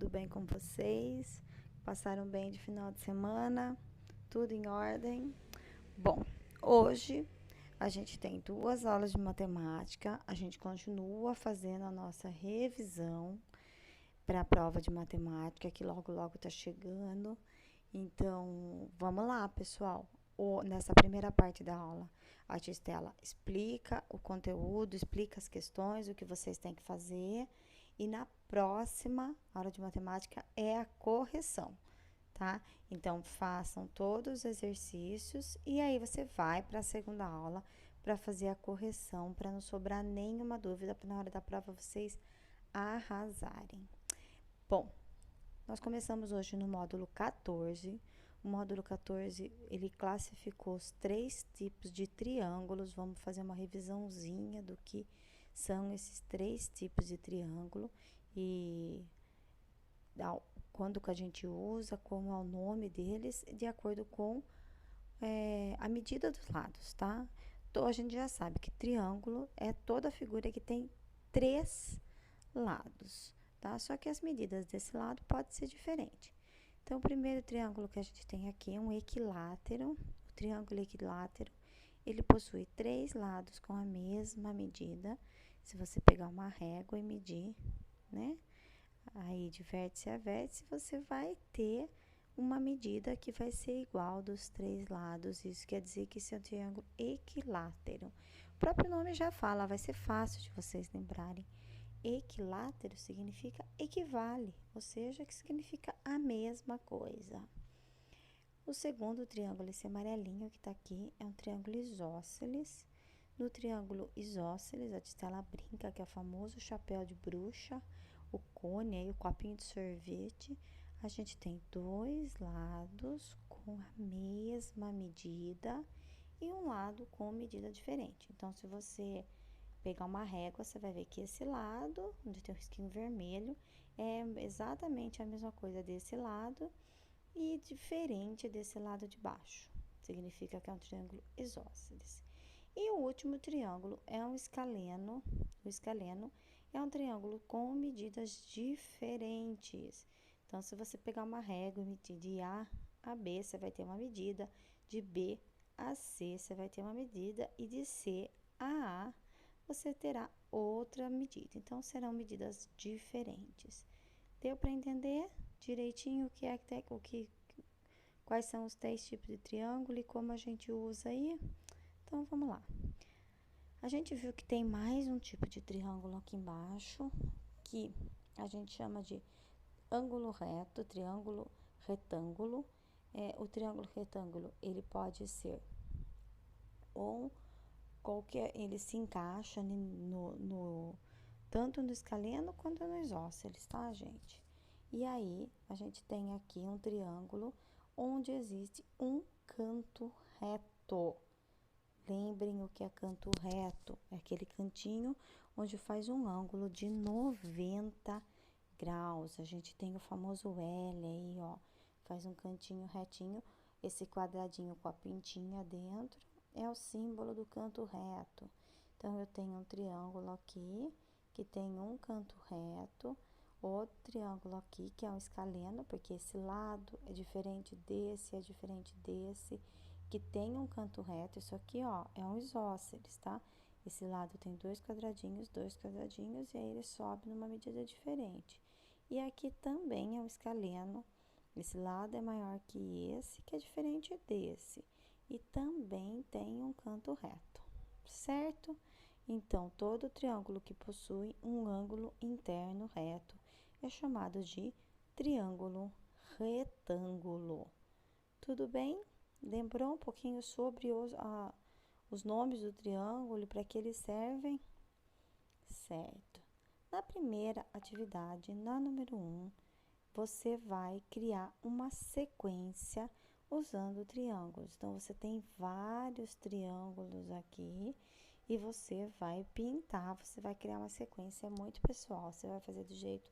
tudo bem com vocês? Passaram bem de final de semana? Tudo em ordem? Bom, hoje a gente tem 2 aulas de matemática, a gente continua fazendo a nossa revisão para a prova de matemática, que logo tá chegando. Então, vamos lá, pessoal. Nessa primeira parte da aula, a tia Estela explica o conteúdo, explica as questões, o que vocês têm que fazer. E na próxima aula de matemática é a correção, tá? Então, façam todos os exercícios e aí você vai para a segunda aula para fazer a correção, para não sobrar nenhuma dúvida, para na hora da prova vocês arrasarem. Bom, nós começamos hoje no módulo 14. O módulo 14, ele classificou os 3 tipos de triângulos. Vamos fazer uma revisãozinha do que são esses 3 tipos de triângulo e quando que a gente usa, como é o nome deles, de acordo com a medida dos lados, tá? Então, a gente já sabe que triângulo é toda figura que tem 3 lados, tá? Só que as medidas desse lado podem ser diferentes. Então, o primeiro triângulo que a gente tem aqui é um equilátero. O triângulo equilátero, ele possui 3 lados com a mesma medida. Se você pegar uma régua e medir, né? Aí, de vértice a vértice, você vai ter uma medida que vai ser igual dos 3 lados. Isso quer dizer que esse é um triângulo equilátero. O próprio nome já fala, vai ser fácil de vocês lembrarem. Equilátero significa equivale, ou seja, que significa a mesma coisa. O segundo triângulo, esse amarelinho que tá aqui, é um triângulo isósceles. No triângulo isósceles, a Tistela brinca que é o famoso chapéu de bruxa, o cone aí, o copinho de sorvete. A gente tem 2 lados com a mesma medida e um lado com medida diferente. Então, se você pegar uma régua, você vai ver que esse lado, onde tem o risquinho vermelho, é exatamente a mesma coisa desse lado e diferente desse lado de baixo. Significa que é um triângulo isósceles. E o último triângulo é um escaleno. O escaleno é um triângulo com medidas diferentes. Então, se você pegar uma régua e medir de A a B, você vai ter uma medida. De B a C, você vai ter uma medida. E de C a A, você terá outra medida. Então, serão medidas diferentes. Deu para entender direitinho quais são os 3 tipos de triângulo e como a gente usa aí? Então, vamos lá. A gente viu que tem mais um tipo de triângulo aqui embaixo, que a gente chama de ângulo reto, triângulo retângulo. O triângulo retângulo, ele pode ser ou ele se encaixa tanto no escaleno quanto no isósceles, tá, gente? E aí, a gente tem aqui um triângulo onde existe um canto reto. Lembrem o que é canto reto, é aquele cantinho onde faz um ângulo de 90 graus. A gente tem o famoso L aí, ó, faz um cantinho retinho. Esse quadradinho com a pintinha dentro é o símbolo do canto reto. Então, eu tenho um triângulo aqui que tem um canto reto, outro triângulo aqui que é um escaleno, porque esse lado é diferente desse, que tem um canto reto. Isso aqui, ó, é um isósceles, tá? Esse lado tem 2 quadradinhos, e aí ele sobe numa medida diferente. E aqui também é um escaleno. Esse lado é maior que esse, que é diferente desse. E também tem um canto reto, certo? Então, todo triângulo que possui um ângulo interno reto é chamado de triângulo retângulo. Tudo bem? Lembrou um pouquinho sobre os nomes do triângulo e para que eles servem? Certo. Na primeira atividade, na número 1, você vai criar uma sequência usando triângulos. Então, você tem vários triângulos aqui e você vai pintar, você vai criar uma sequência muito pessoal. Você vai fazer do jeito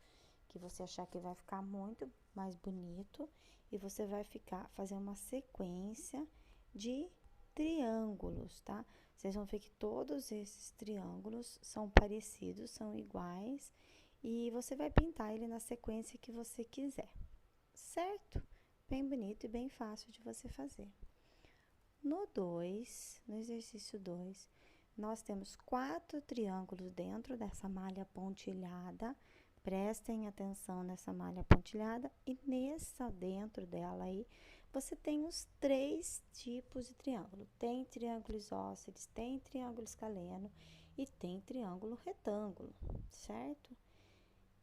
que você achar que vai ficar muito mais bonito e você vai fazer uma sequência de triângulos, tá? Vocês vão ver que todos esses triângulos são parecidos, são iguais e você vai pintar ele na sequência que você quiser, certo? Bem bonito e bem fácil de você fazer. No exercício 2, nós temos 4 triângulos dentro dessa malha pontilhada. Prestem atenção nessa malha pontilhada e dentro dela aí, você tem os 3 tipos de triângulo. Tem triângulo isósceles, tem triângulo escaleno e tem triângulo retângulo, certo?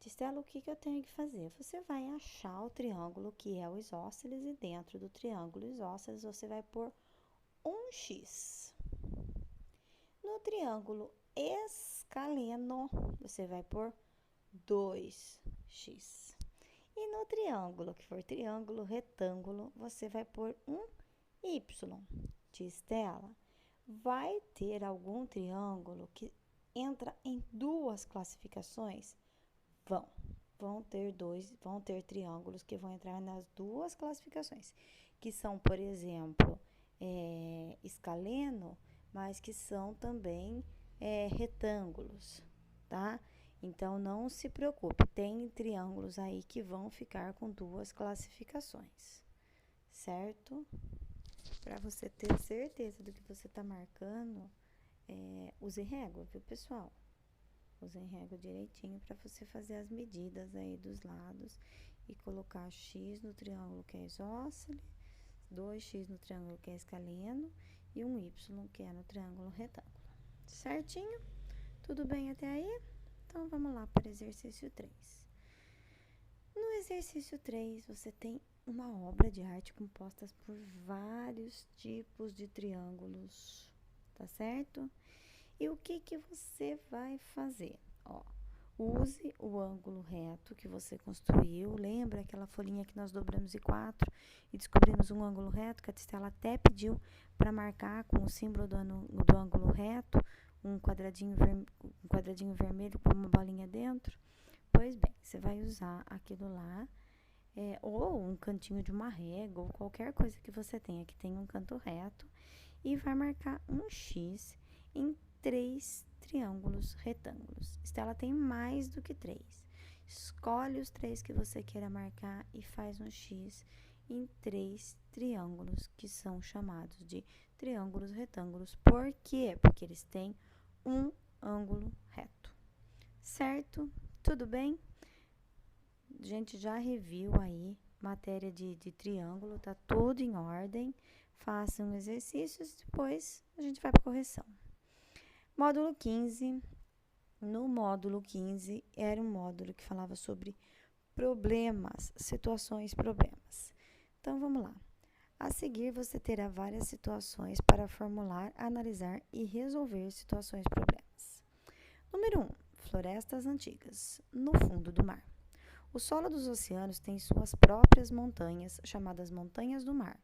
Estela, o que eu tenho que fazer? Você vai achar o triângulo que é o isósceles e dentro do triângulo isósceles você vai pôr um X. No triângulo escaleno, você vai pôr 2x. E no triângulo, que for triângulo retângulo, você vai pôr um y. Estela, vai ter algum triângulo que entra em 2 classificações? Vão ter triângulos que vão entrar nas 2 classificações, que são, por exemplo, escaleno, mas que são também retângulos, tá? Então, não se preocupe, tem triângulos aí que vão ficar com 2 classificações, certo? Para você ter certeza do que você está marcando, use régua, viu, pessoal? Use régua direitinho para você fazer as medidas aí dos lados e colocar X no triângulo que é isósceles, 2x no triângulo que é escaleno e um y que é no triângulo retângulo. Certinho? Tudo bem até aí? Então, vamos lá para o exercício 3. No exercício 3, você tem uma obra de arte composta por vários tipos de triângulos, tá certo? E o que você vai fazer? Use o ângulo reto que você construiu. Lembra aquela folhinha que nós dobramos em 4 e descobrimos um ângulo reto, que a Estela até pediu para marcar com o símbolo do ângulo reto, um quadradinho vermelho com uma bolinha dentro? Pois bem, você vai usar aquilo lá, ou um cantinho de uma régua, ou qualquer coisa que você tenha que tenha um canto reto, e vai marcar um X em 3 triângulos retângulos. Estela tem mais do que 3. Escolhe os 3 que você queira marcar e faz um X em 3 triângulos que são chamados de triângulos retângulos. Por quê? Porque eles têm um ângulo reto. Certo? Tudo bem? A gente já reviu aí matéria de triângulo, tá tudo em ordem. Façam exercícios, depois a gente vai para correção. Módulo 15. No módulo 15, era um módulo que falava sobre problemas, situações, problemas. Então, vamos lá. A seguir, você terá várias situações para formular, analisar e resolver situações e problemas. Número 1. Florestas antigas, no fundo do mar. O solo dos oceanos tem suas próprias montanhas, chamadas montanhas do mar.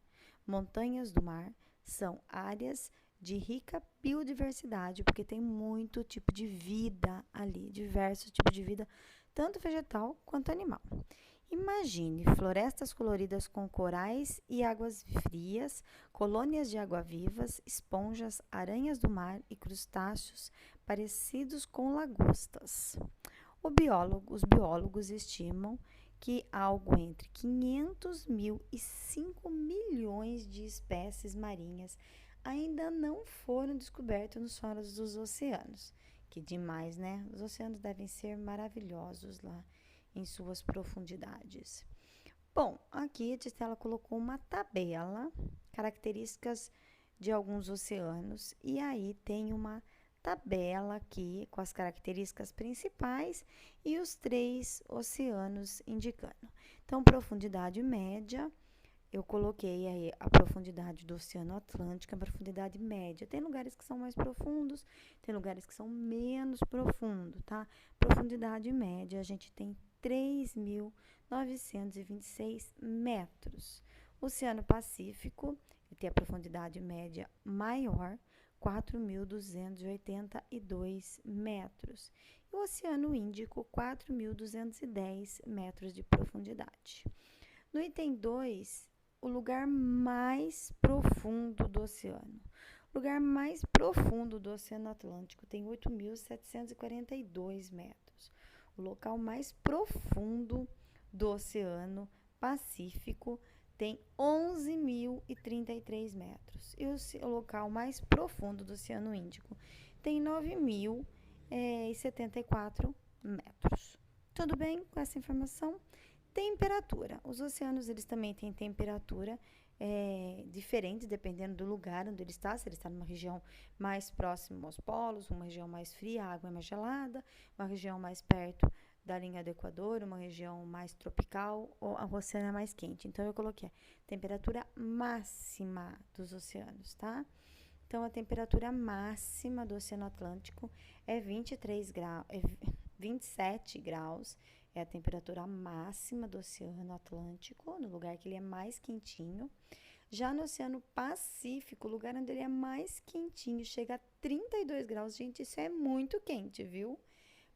Montanhas do mar são áreas de rica biodiversidade, porque tem muito tipo de vida ali, diversos tipos de vida, tanto vegetal quanto animal. Imagine florestas coloridas com corais e águas frias, colônias de água-vivas, esponjas, aranhas do mar e crustáceos parecidos com lagostas. Os biólogos estimam que algo entre 500 mil e 5 milhões de espécies marinhas ainda não foram descobertos nos solos dos oceanos. Que demais, né? Os oceanos devem ser maravilhosos lá em suas profundidades. Bom, aqui a Estela colocou uma tabela, características de alguns oceanos, e aí tem uma tabela aqui com as características principais e os 3 oceanos indicando. Então, profundidade média, eu coloquei aí a profundidade do Oceano Atlântico, a profundidade média. Tem lugares que são mais profundos, tem lugares que são menos profundos, tá? Profundidade média, a gente tem 3.926 metros. O Oceano Pacífico, ele tem a profundidade média maior, 4.282 metros. E o Oceano Índico, 4.210 metros de profundidade. No item 2, o lugar mais profundo do oceano. O lugar mais profundo do Oceano Atlântico tem 8.742 metros. o local mais profundo do Oceano Pacífico tem 11.033 metros. E o local mais profundo do Oceano Índico tem 9.074 metros. Tudo bem com essa informação? Temperatura. Os oceanos, eles também têm temperatura diferente, dependendo do lugar onde ele está. Se ele está numa região mais próxima aos polos, uma região mais fria, a água é mais gelada, uma região mais perto da linha do Equador, uma região mais tropical, ou o oceano é mais quente. Então, eu coloquei a temperatura máxima dos oceanos, tá? Então, a temperatura máxima do Oceano Atlântico é 27 graus, é a temperatura máxima do Oceano Atlântico, no lugar que ele é mais quentinho. Já no Oceano Pacífico, o lugar onde ele é mais quentinho, chega a 32 graus. Gente, isso é muito quente, viu?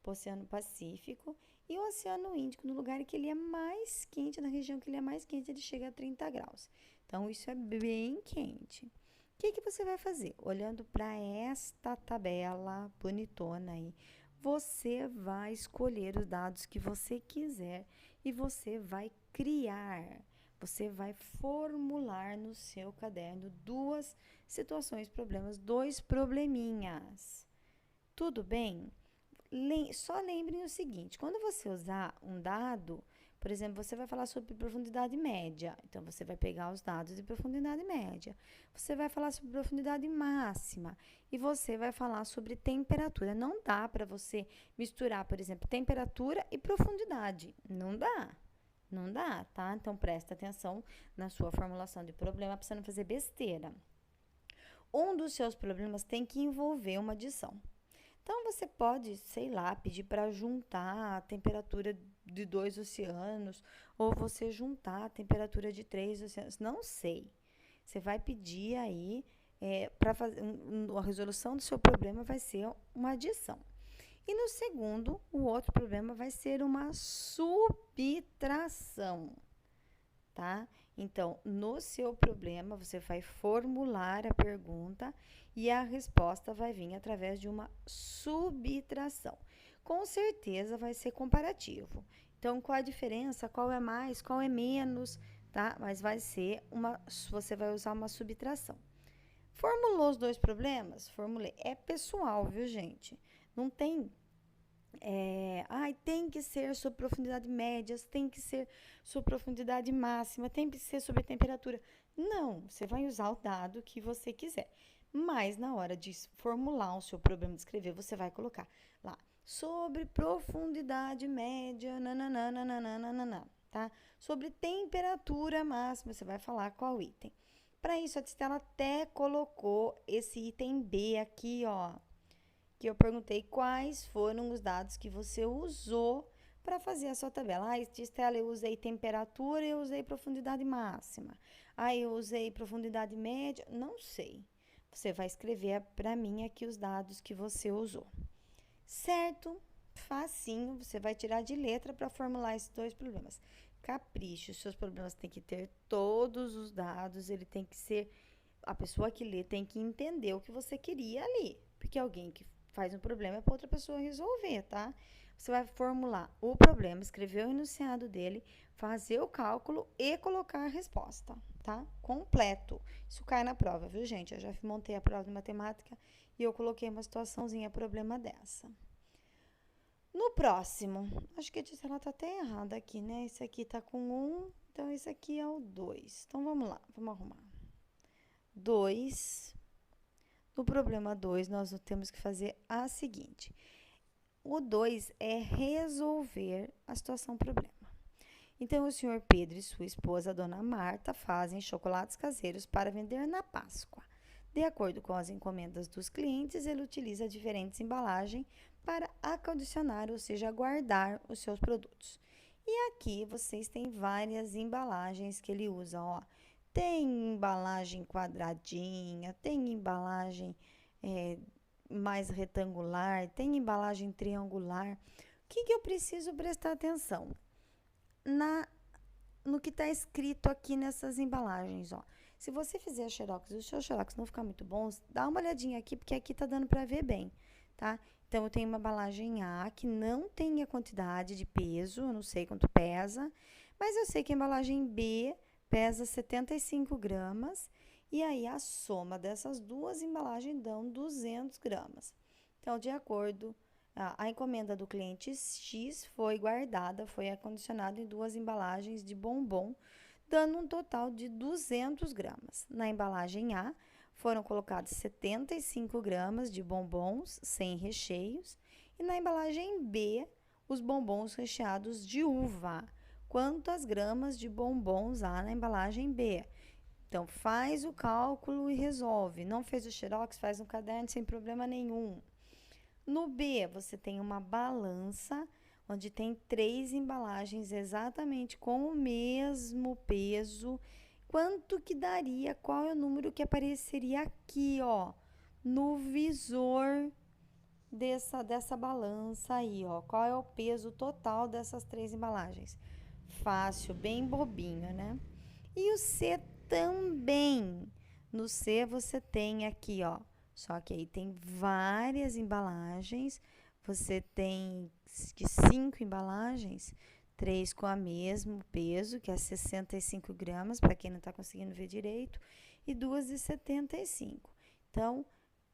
O Oceano Pacífico. E o Oceano Índico, no lugar que ele é mais quente, na região que ele é mais quente, ele chega a 30 graus. Então, isso é bem quente. O que você vai fazer? Olhando para esta tabela bonitona aí, você vai escolher os dados que você quiser e você vai criar, você vai formular no seu caderno duas situações, problemas, dois probleminhas. Tudo bem? Só lembrem o seguinte, quando você usar um dado, por exemplo, você vai falar sobre profundidade média, então você vai pegar os dados de profundidade média. Você vai falar sobre profundidade máxima e você vai falar sobre temperatura. Não dá para você misturar, por exemplo, temperatura e profundidade. Não dá. Não dá, tá? Então, presta atenção na sua formulação de problema para você não fazer besteira. Um dos seus problemas tem que envolver uma adição. Então, você pode, sei lá, pedir para juntar a temperatura de 2 oceanos, ou você juntar a temperatura de 3 oceanos, não sei. Você vai pedir aí, para fazer, a resolução do seu problema vai ser uma adição. E no segundo, o outro problema vai ser uma subtração, tá? Então, no seu problema, você vai formular a pergunta e a resposta vai vir através de uma subtração. Com certeza vai ser comparativo. Então, qual a diferença? Qual é mais? Qual é menos? Tá? Mas vai ser você vai usar uma subtração. Formulou os dois problemas? Formulei. É pessoal, viu, gente? Não tem tem que ser sobre profundidade média, tem que ser sobre profundidade máxima, tem que ser sobre temperatura. Não, você vai usar o dado que você quiser. Mas na hora de formular o seu problema de escrever, você vai colocar lá sobre profundidade média, nananana, tá? Sobre temperatura máxima, você vai falar qual item. Para isso, a Tistela até colocou esse item B aqui, ó, que eu perguntei quais foram os dados que você usou para fazer a sua tabela. Tistela, eu usei temperatura e eu usei profundidade máxima. Eu usei profundidade média, não sei. Você vai escrever para mim aqui os dados que você usou. Certo? Facinho, você vai tirar de letra para formular esses dois problemas. Capricho, seus problemas têm que ter todos os dados, ele tem que ser, a pessoa que lê tem que entender o que você queria ali, porque alguém que faz um problema é para outra pessoa resolver, tá? Você vai formular o problema, escrever o enunciado dele, fazer o cálculo e colocar a resposta, tá? Completo. Isso cai na prova, viu, gente? Eu já montei a prova de matemática e eu coloquei uma situaçãozinha problema dessa. No próximo, acho que ela tá até errada aqui, né? Esse aqui tá com 1, então esse aqui é o 2. Então, vamos lá, vamos arrumar. 2. No problema 2, nós temos que fazer a seguinte. O 2 é resolver a situação problema. Então, o senhor Pedro e sua esposa, a dona Marta, fazem chocolates caseiros para vender na Páscoa. De acordo com as encomendas dos clientes, ele utiliza diferentes embalagens para acondicionar, ou seja, guardar os seus produtos. E aqui vocês têm várias embalagens que ele usa, ó. Tem embalagem quadradinha, tem embalagem mais retangular, tem embalagem triangular. O que eu preciso prestar atenção? No que está escrito aqui nessas embalagens, ó. Se você fizer xerox e os seus xerox não ficar muito bons, dá uma olhadinha aqui, porque aqui tá dando para ver bem, tá? Então, eu tenho uma embalagem A que não tem a quantidade de peso, eu não sei quanto pesa, mas eu sei que a embalagem B pesa 75 gramas, e aí a soma dessas duas embalagens dão 200 gramas. Então, de acordo, a encomenda do cliente X foi guardada, foi acondicionada em duas embalagens de bombom, dando um total de 200 gramas. Na embalagem A, foram colocados 75 gramas de bombons sem recheios, e na embalagem B, os bombons recheados de uva. Quantas gramas de bombons há na embalagem B? Então, faz o cálculo e resolve. Não fez o xerox, faz no caderno sem problema nenhum. No B, você tem uma balança, onde tem 3 embalagens exatamente com o mesmo peso. Quanto que daria? Qual é o número que apareceria aqui, ó, no visor dessa balança aí, ó? Qual é o peso total dessas 3 embalagens? Fácil, bem bobinho, né? E o C também. No C você tem aqui, ó, só que aí tem várias embalagens. Você tem 5 embalagens, 3 com o mesmo peso, que é 65 gramas, para quem não está conseguindo ver direito, e 2 de 75. Então,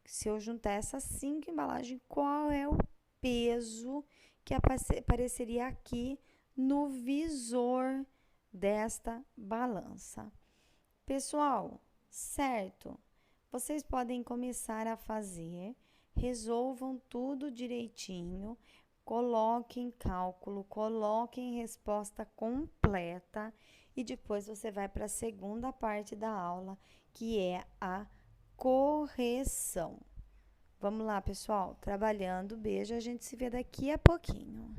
se eu juntar essas 5 embalagens, qual é o peso que apareceria aqui no visor desta balança? Pessoal, certo? Vocês podem começar a fazer, resolvam tudo direitinho, coloquem cálculo, coloquem resposta completa e depois você vai para a segunda parte da aula, que é a correção. Vamos lá, pessoal, trabalhando. Beijo, a gente se vê daqui a pouquinho.